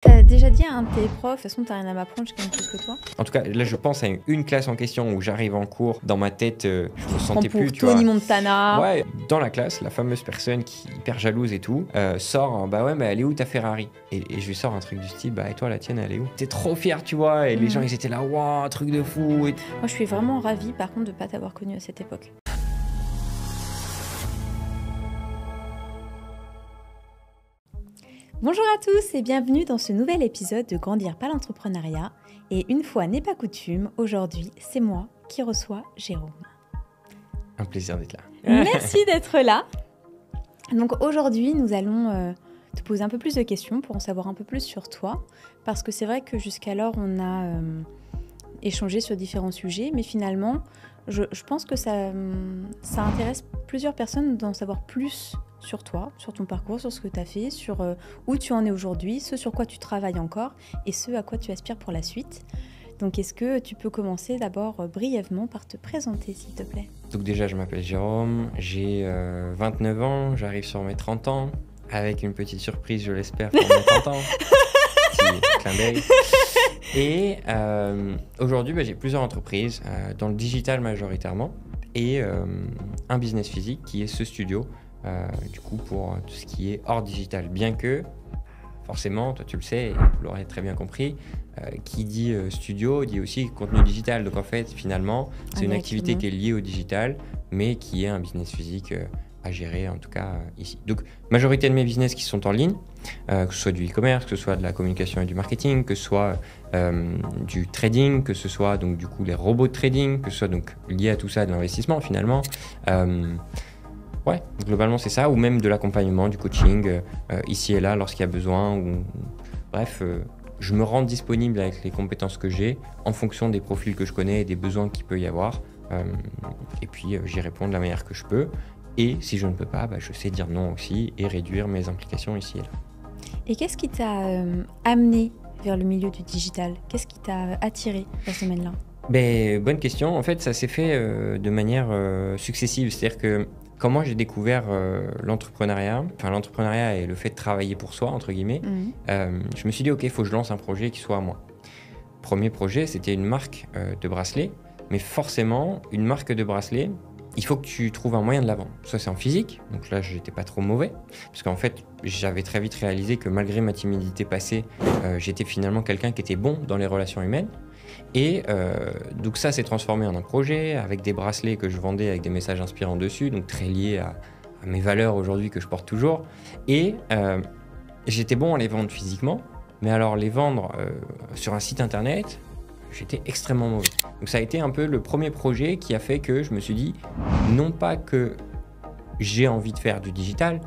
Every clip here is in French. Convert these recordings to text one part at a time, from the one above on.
T'as déjà dit à un de tes profs, de toute façon t'as rien à m'apprendre, je gagne plus que toi. En tout cas, là je pense à une classe en question où j'arrive en cours, dans ma tête, je me sentais plus, tu vois. Tony Montana. Ouais, dans la classe, la fameuse personne qui est hyper jalouse et tout, sort, bah ouais, mais elle est où ta Ferrari? Et je lui sors un truc du style, bah et toi la tienne elle est où? T'es trop fier, tu vois, et les gens ils étaient là, waouh, truc de fou. Moi je suis vraiment ravie par contre de pas t'avoir connu à cette époque. Bonjour à tous et bienvenue dans ce nouvel épisode de Grandir par l'entrepreneuriat. Et une fois n'est pas coutume, aujourd'hui c'est moi qui reçois Jérôme. Un plaisir d'être là. Merci d'être là. Donc aujourd'hui nous allons te poser un peu plus de questions pour en savoir un peu plus sur toi. Parce que c'est vrai que jusqu'alors on a échangé sur différents sujets, mais finalement je pense que ça intéresse plusieurs personnes d'en savoir plus sur toi, sur ton parcours, sur ce que tu as fait, sur où tu en es aujourd'hui, ce sur quoi tu travailles encore et ce à quoi tu aspires pour la suite. Donc est-ce que tu peux commencer d'abord brièvement par te présenter s'il te plaît? Donc déjà je m'appelle Jérôme, j'ai 29 ans, j'arrive sur mes 30 ans, avec une petite surprise je l'espère pour mes 30 ans. Petit clin d'œil. Et aujourd'hui j'ai plusieurs entreprises, dans le digital majoritairement, et un business physique qui est ce studio. Du coup pour tout ce qui est hors digital, bien que forcément toi tu le sais et vous l'aurez très bien compris, qui dit studio dit aussi contenu digital, donc en fait finalement c'est une activité qui est liée au digital mais qui est un business physique à gérer en tout cas ici. Donc majorité de mes business qui sont en ligne, que ce soit du e-commerce, que ce soit de la communication et du marketing, que ce soit du trading, que ce soit donc du coup les robots de trading, que ce soit donc lié à tout ça de l'investissement finalement. Ouais, globalement c'est ça, ou même de l'accompagnement, du coaching, ici et là lorsqu'il y a besoin. Bref, je me rends disponible avec les compétences que j'ai en fonction des profils que je connais et des besoins qu'il peut y avoir. Et puis j'y réponds de la manière que je peux. Et si je ne peux pas, je sais dire non aussi et réduire mes implications ici et là. Et qu'est-ce qui t'a amené vers le milieu du digital? Qu'est-ce qui t'a attiré dans ce domaine-là? Bonne question. En fait, ça s'est fait de manière successive. C'est-à-dire que comment j'ai découvert l'entrepreneuriat et le fait de travailler pour soi, entre guillemets, je me suis dit, ok, il faut que je lance un projet qui soit à moi. Premier projet, c'était une marque de bracelets, mais forcément, une marque de bracelets, il faut que tu trouves un moyen de la vendre. Soit c'est en physique, donc là, je n'étais pas trop mauvais, parce qu'en fait, j'avais très vite réalisé que malgré ma timidité passée, j'étais finalement quelqu'un qui était bon dans les relations humaines. Et donc ça s'est transformé en un projet avec des bracelets que je vendais avec des messages inspirants dessus, donc très liés à mes valeurs aujourd'hui que je porte toujours. Et j'étais bon à les vendre physiquement, mais alors les vendre sur un site internet, j'étais extrêmement mauvais. Donc ça a été un peu le premier projet qui a fait que je me suis dit, non pas que j'ai envie de faire du digital,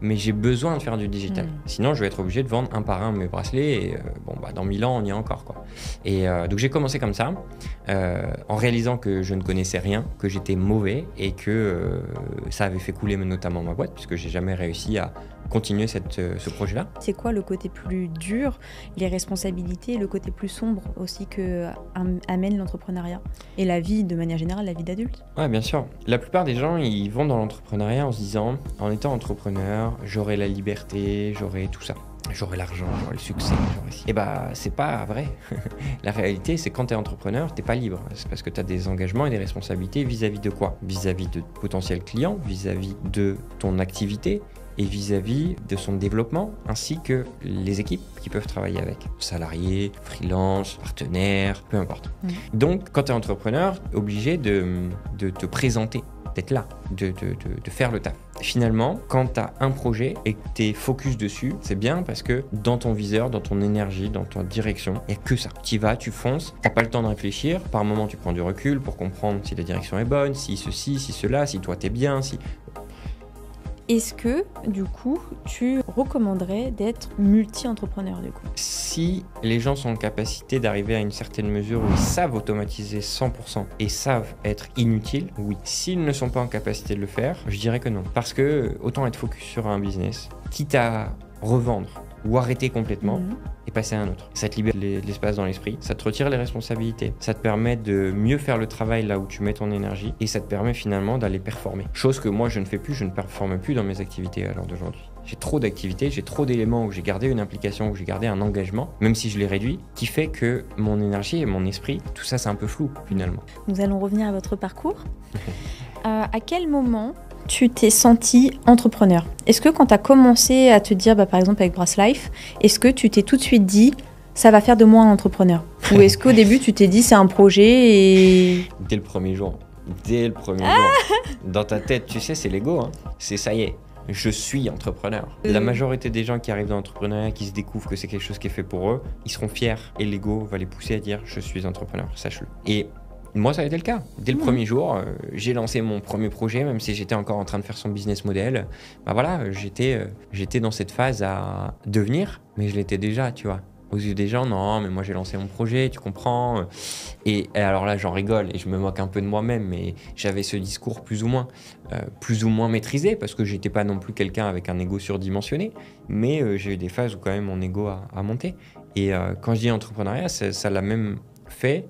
mais j'ai besoin de faire du digital. Sinon, je vais être obligé de vendre un par un mes bracelets et dans 1000 ans, on y est encore, quoi. Et donc, j'ai commencé comme ça, en réalisant que je ne connaissais rien, que j'étais mauvais et que ça avait fait couler notamment ma boîte, puisque j'ai jamais réussi à continuer ce projet-là. C'est quoi le côté plus dur, les responsabilités, le côté plus sombre aussi que amène l'entrepreneuriat et la vie de manière générale, la vie d'adulte? Ouais, bien sûr. La plupart des gens, ils vont dans l'entrepreneuriat en se disant, en étant entrepreneur, j'aurai la liberté, j'aurai tout ça. J'aurai l'argent, j'aurai le succès, Et c'est pas vrai. La réalité, c'est quand tu es entrepreneur, t'es pas libre. C'est parce que tu as des engagements et des responsabilités vis-à-vis de quoi? Vis-à-vis de potentiels clients, vis-à-vis de ton activité et vis-à-vis de son développement, ainsi que les équipes qui peuvent travailler avec. Salariés, freelance, partenaires, peu importe. Donc, quand tu es entrepreneur, tu es obligé de te présenter, d'être là, de faire le taf. Finalement, quand tu as un projet et que tu es focus dessus, c'est bien parce que dans ton viseur, dans ton énergie, dans ta direction, il n'y a que ça. Tu y vas, tu fonces, tu n'as pas le temps de réfléchir. Par moment, tu prends du recul pour comprendre si la direction est bonne, si ceci, si cela, si toi, tu es bien, si... Est-ce que, du coup, tu recommanderais d'être multi-entrepreneur, du coup? Si les gens sont en capacité d'arriver à une certaine mesure où ils savent automatiser 100% et savent être inutiles, oui. S'ils ne sont pas en capacité de le faire, je dirais que non. Parce que autant être focus sur un business, quitte à revendre ou arrêter complètement et passer à un autre. Ça te libère l'espace dans l'esprit, ça te retire les responsabilités, ça te permet de mieux faire le travail là où tu mets ton énergie et ça te permet finalement d'aller performer. Chose que moi je ne fais plus, je ne performe plus dans mes activités à l'heure d'aujourd'hui. J'ai trop d'activités, j'ai trop d'éléments où j'ai gardé une implication, où j'ai gardé un engagement, même si je l'ai réduit, qui fait que mon énergie et mon esprit, tout ça c'est un peu flou finalement. Nous allons revenir à votre parcours. À quel moment tu t'es senti entrepreneur? Est-ce que quand tu as commencé à te dire, par exemple avec Brass Life, est-ce que tu t'es tout de suite dit ça va faire de moi un entrepreneur? Ou est-ce qu'au début tu t'es dit c'est un projet et... Dès le premier jour. Dès le premier jour. Dans ta tête, tu sais, c'est l'ego. Hein. C'est ça y est. Je suis entrepreneur. La majorité des gens qui arrivent dans l'entrepreneuriat, qui se découvrent que c'est quelque chose qui est fait pour eux, ils seront fiers et l'ego va les pousser à dire je suis entrepreneur, sache-le. Et moi, ça a été le cas. Dès le premier jour, j'ai lancé mon premier projet, même si j'étais encore en train de faire son business model. Voilà, j'étais dans cette phase à devenir, mais je l'étais déjà, tu vois. Aux yeux des gens, non, mais moi j'ai lancé mon projet, tu comprends. Et alors là, j'en rigole et je me moque un peu de moi-même, mais j'avais ce discours plus ou moins maîtrisé, parce que j'étais pas non plus quelqu'un avec un ego surdimensionné, mais j'ai eu des phases où quand même mon ego a monté. Et quand je dis entrepreneuriat, ça l'a même fait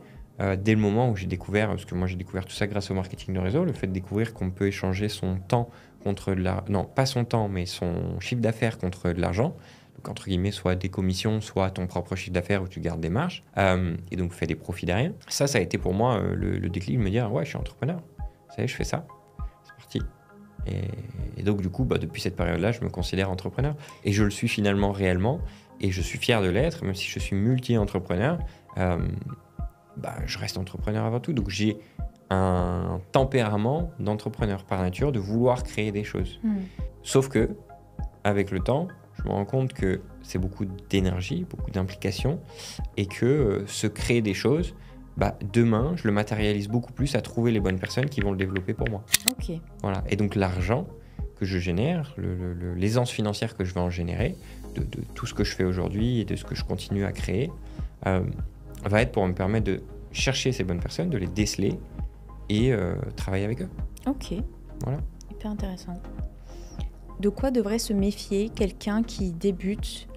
dès le moment où j'ai découvert, parce que moi j'ai découvert tout ça grâce au marketing de réseau, le fait de découvrir qu'on peut échanger son temps contre de l'argent, non pas son temps, mais son chiffre d'affaires contre de l'argent. Donc, entre guillemets, soit des commissions, soit ton propre chiffre d'affaires où tu gardes des marges, et donc fais des profits derrière. Ça a été pour moi le déclic de me dire, ouais, je suis entrepreneur, ça y est, je fais ça, c'est parti. Et donc, du coup, depuis cette période-là, je me considère entrepreneur. Et je le suis finalement réellement, et je suis fier de l'être, même si je suis multi-entrepreneur, je reste entrepreneur avant tout. Donc, j'ai un tempérament d'entrepreneur par nature, de vouloir créer des choses. Sauf que, avec le temps, je me rends compte que c'est beaucoup d'énergie, beaucoup d'implication, et que se créer des choses, demain, je le matérialise beaucoup plus à trouver les bonnes personnes qui vont le développer pour moi. Ok. Voilà. Et donc l'argent que je génère, l'aisance financière que je vais en générer, de tout ce que je fais aujourd'hui et de ce que je continue à créer, va être pour me permettre de chercher ces bonnes personnes, de les déceler et travailler avec eux. Ok. Voilà. Hyper intéressant. De quoi devrait se méfier quelqu'un qui débute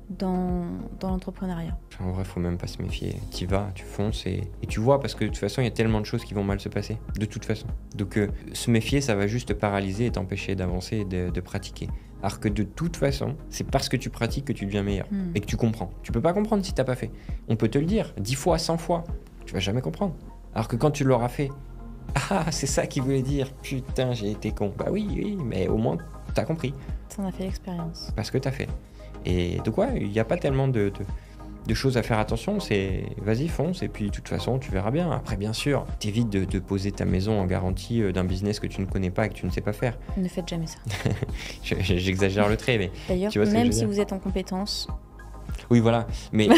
dans l'entrepreneuriat? En vrai, il ne faut même pas se méfier. Tu y vas, tu fonces et tu vois, parce que de toute façon, il y a tellement de choses qui vont mal se passer, de toute façon. Donc, se méfier, ça va juste te paralyser et t'empêcher d'avancer et de pratiquer. Alors que de toute façon, c'est parce que tu pratiques que tu deviens meilleur et que tu comprends. Tu peux pas comprendre si tu n'as pas fait. On peut te le dire 10 fois, 100 fois, tu vas jamais comprendre. Alors que quand tu l'auras fait, ah, c'est ça qu'il voulait dire, putain, j'ai été con. Oui, mais au moins, t'as compris. T'en as fait l'expérience. Parce que t'as fait. Et donc il n'y a pas tellement de choses à faire attention, c'est vas-y, fonce, et puis de toute façon, tu verras bien. Après, bien sûr, t'évites de poser ta maison en garantie d'un business que tu ne connais pas et que tu ne sais pas faire. Ne faites jamais ça. J'exagère le trait, mais d'ailleurs, tu vois même si vous êtes en compétence... Oui, voilà, mais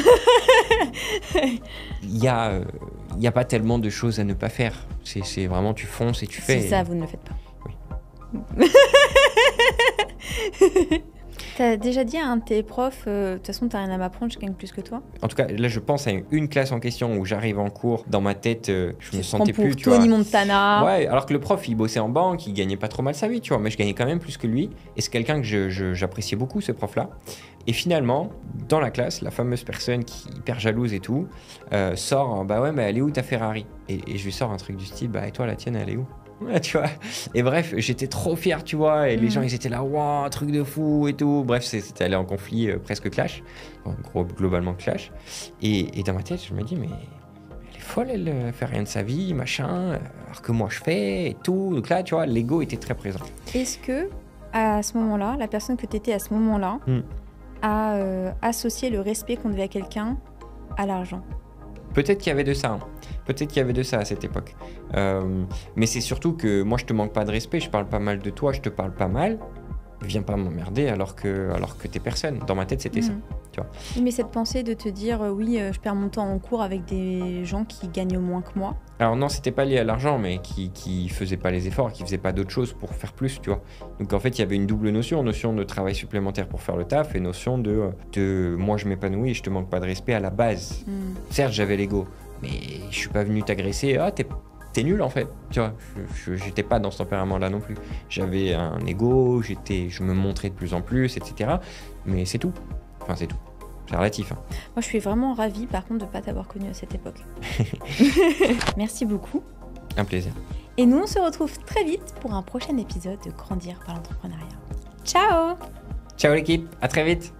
il y a pas tellement de choses à ne pas faire. C'est vraiment, tu fonces et tu fais. C'est ça, vous ne le faites pas. Oui. T'as déjà dit à un de tes profs, de toute façon, t'as rien à m'apprendre, je gagne plus que toi? En tout cas, là, je pense à une classe en question où j'arrive en cours, dans ma tête, je me sentais plus, tu vois. Tony Montana. Ouais, alors que le prof, il bossait en banque, il gagnait pas trop mal sa vie, tu vois, mais je gagnais quand même plus que lui. Et c'est quelqu'un que j'appréciais beaucoup, ce prof-là. Et finalement, dans la classe, la fameuse personne qui est hyper jalouse et tout, sort, ouais, mais elle est où ta Ferrari? Et je lui sors un truc du style, et toi, la tienne, elle est où? Ouais, tu vois. Et bref, j'étais trop fier, tu vois, et les gens, ils étaient là, waouh, truc de fou et tout. Bref, c'était allé en conflit presque clash, en gros, globalement clash. Et dans ma tête, je me dis, mais elle est folle, elle fait rien de sa vie, machin, alors que moi je fais et tout. Donc là, tu vois, l'ego était très présent. Est-ce que, à ce moment-là, la personne que tu étais à ce moment-là a associé le respect qu'on devait à quelqu'un à l'argent? Peut-être qu'il y avait de ça, hein. Peut-être qu'il y avait de ça à cette époque. Mais c'est surtout que moi, je te manque pas de respect, je parle pas mal de toi, je te parle pas mal. Viens pas m'emmerder alors que t'es personne. Dans ma tête, c'était ça. Tu vois. Mais cette pensée de te dire, oui, je perds mon temps en cours avec des gens qui gagnent moins que moi. Alors non, c'était pas lié à l'argent, mais qui faisaient pas les efforts, qui faisaient pas d'autres choses pour faire plus, tu vois. Donc en fait, il y avait une double notion de travail supplémentaire pour faire le taf et notion de moi je m'épanouis et je te manque pas de respect à la base. Certes, j'avais l'ego, mais je suis pas venu t'agresser. Ah, t'es nul en fait, tu vois. J'étais pas dans ce tempérament-là non plus. J'avais un ego, je me montrais de plus en plus, etc. Mais c'est tout. Enfin, c'est tout. C'est relatif. Hein. Moi, je suis vraiment ravie, par contre, de ne pas t'avoir connu à cette époque. Merci beaucoup. Un plaisir. Et nous, on se retrouve très vite pour un prochain épisode de Grandir par l'entrepreneuriat. Ciao! Ciao l'équipe, à très vite.